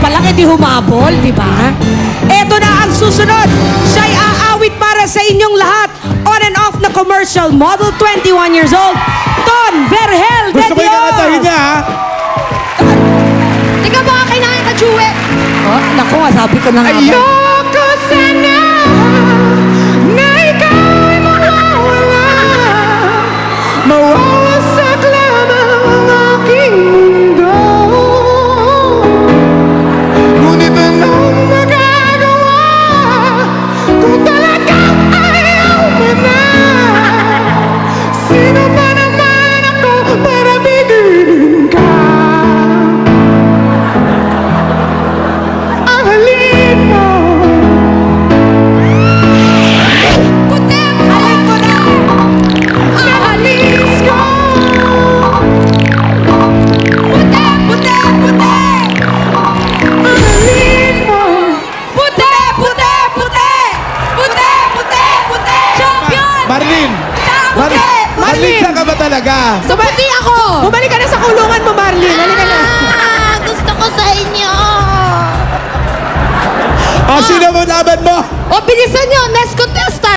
pa lang, edi humabol, di ba? Eto na ang susunod. Siya'y aawit para sa inyong lahat. On and off na commercial model, 21 years old. Ton Vergel de Gusto ko yung Dios. kakatahin niya, ha? Ikaw baka kailangan ka, Jue. Oh, naku, sabi ko na nga. Ayoko sana na ikaw'y mawawala. Mawawasak lamang ang aking mundo. Ngunit anong magagawa kung talagang ayaw mo na? Sino ba naman ako para bigyan ka? Ang halin mo. Putek! Alam ko na! Ang halis ko. Putek! Putek! Putek! Ang halin mo. Putek! Putek! Putek! Putek! Putek! Putek! Champion! Marlene! Putek! Marlene, saan ka ba talaga? Sa puti ako! Bumalik ka na sa kulungan mo, Marlene. Halika na. Gusto ko sa inyo. O, sino mo laban mo? O, bilisan nyo. Nesco Testo